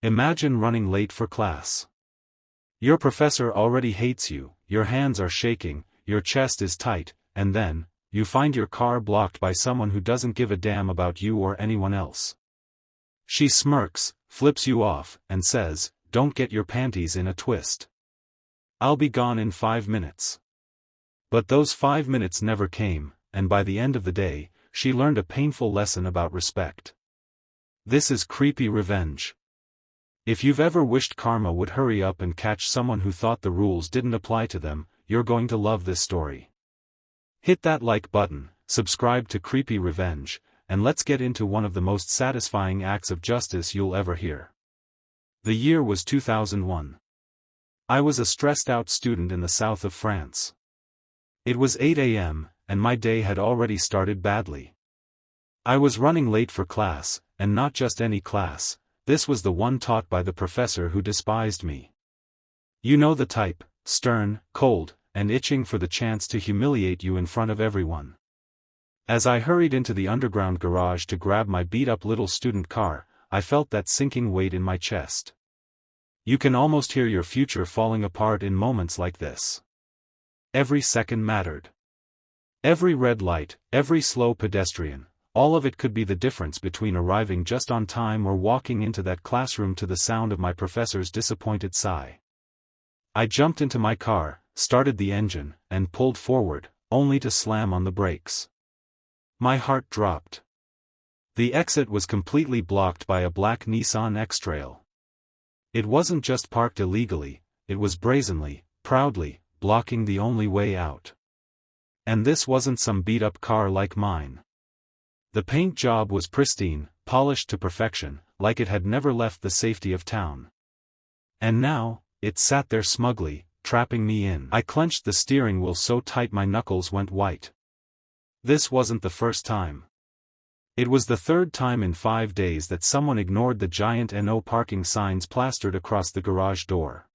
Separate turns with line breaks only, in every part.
Imagine running late for class. Your professor already hates you, your hands are shaking, your chest is tight, and then, you find your car blocked by someone who doesn't give a damn about you or anyone else. She smirks, flips you off, and says, "Don't get your panties in a twist. I'll be gone in 5 minutes." But those 5 minutes never came, and by the end of the day, she learned a painful lesson about respect. This is creepy revenge. If you've ever wished karma would hurry up and catch someone who thought the rules didn't apply to them, you're going to love this story. Hit that like button, subscribe to Creepy Revenge, and let's get into one of the most satisfying acts of justice you'll ever hear. The year was 2001. I was a stressed-out student in the south of France. It was 8 a.m., and my day had already started badly. I was running late for class, and not just any class, this was the one taught by the professor who despised me. You know the type, stern, cold, and itching for the chance to humiliate you in front of everyone. As I hurried into the underground garage to grab my beat-up little student car, I felt that sinking weight in my chest. You can almost hear your future falling apart in moments like this. Every second mattered. Every red light, every slow pedestrian, all of it could be the difference between arriving just on time or walking into that classroom to the sound of my professor's disappointed sigh. I jumped into my car, started the engine, and pulled forward, only to slam on the brakes. My heart dropped. The exit was completely blocked by a black Nissan X-Trail. It wasn't just parked illegally, it was brazenly, proudly, blocking the only way out. And this wasn't some beat-up car like mine. The paint job was pristine, polished to perfection, like it had never left the safety of town. And now, it sat there smugly, trapping me in. I clenched the steering wheel so tight my knuckles went white. This wasn't the first time. It was the third time in 5 days that someone ignored the giant "No parking" signs plastered across the garage door.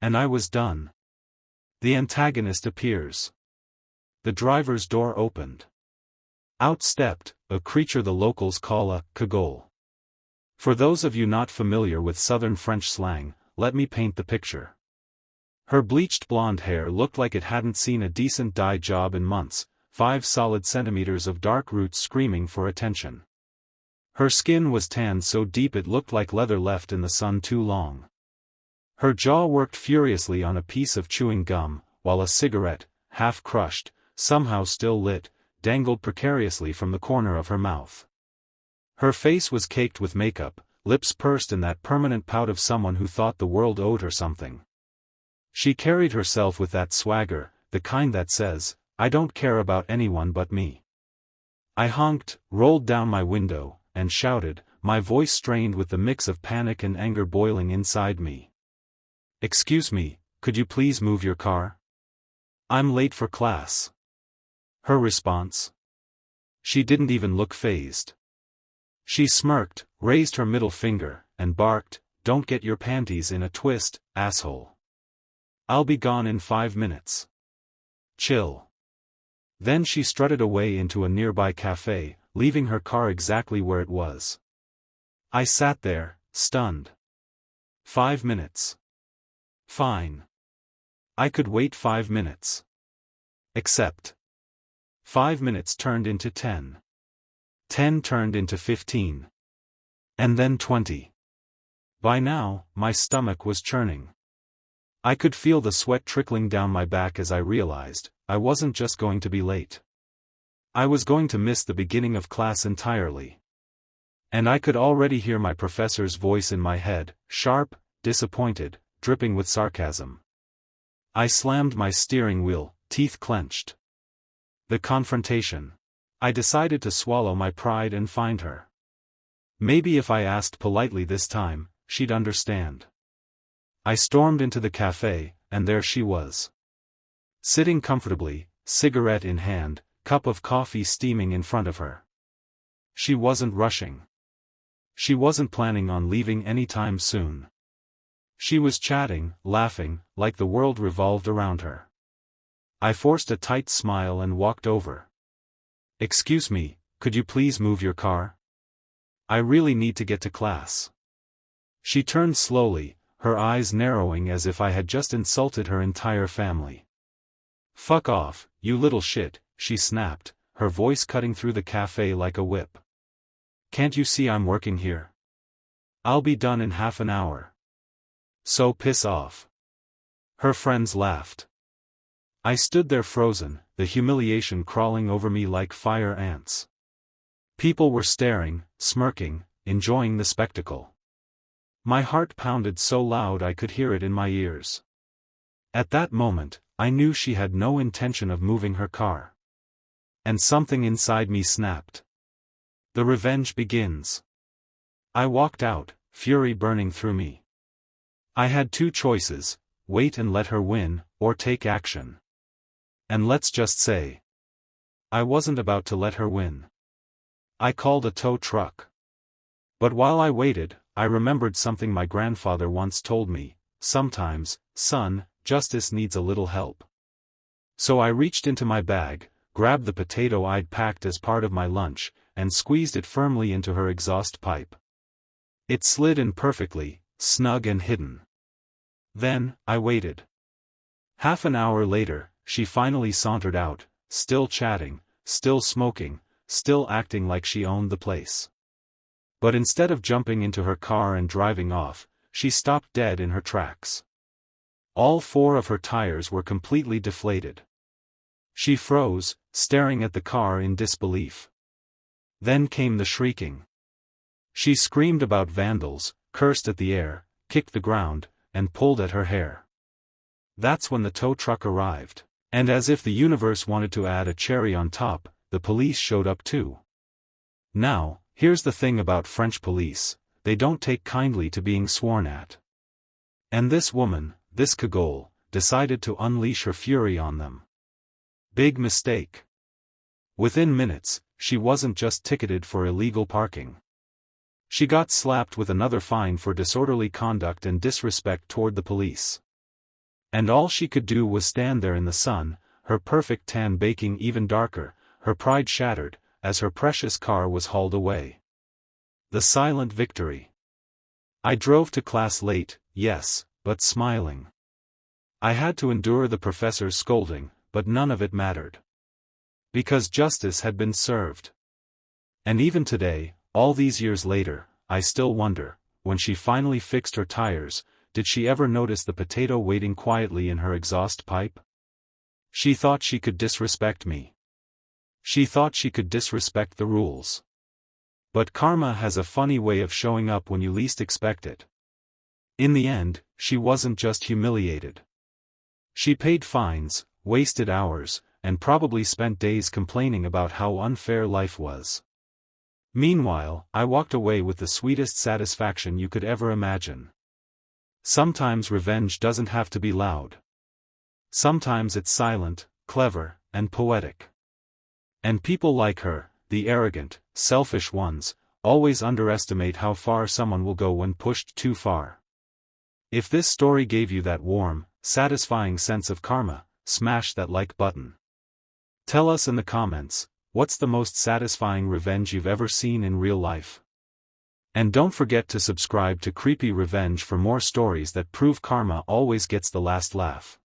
And I was done. The antagonist appears. The driver's door opened. Out stepped a creature the locals call a cagole. For those of you not familiar with southern French slang, let me paint the picture. Her bleached blonde hair looked like it hadn't seen a decent dye job in months, 5 solid centimeters of dark roots screaming for attention. Her skin was tanned so deep it looked like leather left in the sun too long. Her jaw worked furiously on a piece of chewing gum, while a cigarette, half crushed, somehow still lit, dangled precariously from the corner of her mouth. Her face was caked with makeup, lips pursed in that permanent pout of someone who thought the world owed her something. She carried herself with that swagger, the kind that says, "I don't care about anyone but me." I honked, rolled down my window, and shouted, my voice strained with the mix of panic and anger boiling inside me. "Excuse me, could you please move your car? I'm late for class." Her response? She didn't even look fazed. She smirked, raised her middle finger, and barked, "Don't get your panties in a twist, asshole. I'll be gone in 5 minutes. Chill." Then she strutted away into a nearby cafe, leaving her car exactly where it was. I sat there, stunned. 5 minutes. Fine. I could wait 5 minutes. Except 5 minutes turned into 10. 10 turned into 15. And then 20. By now, my stomach was churning. I could feel the sweat trickling down my back as I realized, I wasn't just going to be late. I was going to miss the beginning of class entirely. And I could already hear my professor's voice in my head, sharp, disappointed, dripping with sarcasm. I slammed my steering wheel, teeth clenched. The confrontation. I decided to swallow my pride and find her. Maybe if I asked politely this time, she'd understand. I stormed into the cafe, and there she was. Sitting comfortably, cigarette in hand, cup of coffee steaming in front of her. She wasn't rushing. She wasn't planning on leaving anytime soon. She was chatting, laughing, like the world revolved around her. I forced a tight smile and walked over. "Excuse me, could you please move your car? I really need to get to class." She turned slowly, her eyes narrowing as if I had just insulted her entire family. "Fuck off, you little shit," she snapped, her voice cutting through the cafe like a whip. "Can't you see I'm working here? I'll be done in half an hour. So piss off." Her friends laughed. I stood there frozen, the humiliation crawling over me like fire ants. People were staring, smirking, enjoying the spectacle. My heart pounded so loud I could hear it in my ears. At that moment, I knew she had no intention of moving her car. And something inside me snapped. The revenge begins. I walked out, fury burning through me. I had two choices: wait and let her win, or take action. And let's just say, I wasn't about to let her win. I called a tow truck. But while I waited, I remembered something my grandfather once told me: sometimes, son, justice needs a little help. So I reached into my bag, grabbed the potato I'd packed as part of my lunch, and squeezed it firmly into her exhaust pipe. It slid in perfectly, snug and hidden. Then, I waited. Half an hour later, she finally sauntered out, still chatting, still smoking, still acting like she owned the place. But instead of jumping into her car and driving off, she stopped dead in her tracks. All four of her tires were completely deflated. She froze, staring at the car in disbelief. Then came the shrieking. She screamed about vandals, cursed at the air, kicked the ground, and pulled at her hair. That's when the tow truck arrived. And as if the universe wanted to add a cherry on top, the police showed up too. Now, here's the thing about French police: they don't take kindly to being sworn at. And this woman, this cagole, decided to unleash her fury on them. Big mistake. Within minutes, she wasn't just ticketed for illegal parking. She got slapped with another fine for disorderly conduct and disrespect toward the police. And all she could do was stand there in the sun, her perfect tan baking even darker, her pride shattered, as her precious car was hauled away. The silent victory. I drove to class late, yes, but smiling. I had to endure the professor's scolding, but none of it mattered. Because justice had been served. And even today, all these years later, I still wonder, when she finally fixed her tires, did she ever notice the potato waiting quietly in her exhaust pipe? She thought she could disrespect me. She thought she could disrespect the rules. But karma has a funny way of showing up when you least expect it. In the end, she wasn't just humiliated. She paid fines, wasted hours, and probably spent days complaining about how unfair life was. Meanwhile, I walked away with the sweetest satisfaction you could ever imagine. Sometimes revenge doesn't have to be loud. Sometimes it's silent, clever, and poetic. And people like her, the arrogant, selfish ones, always underestimate how far someone will go when pushed too far. If this story gave you that warm, satisfying sense of karma, smash that like button. Tell us in the comments, what's the most satisfying revenge you've ever seen in real life? And don't forget to subscribe to Creepy Revenge for more stories that prove karma always gets the last laugh.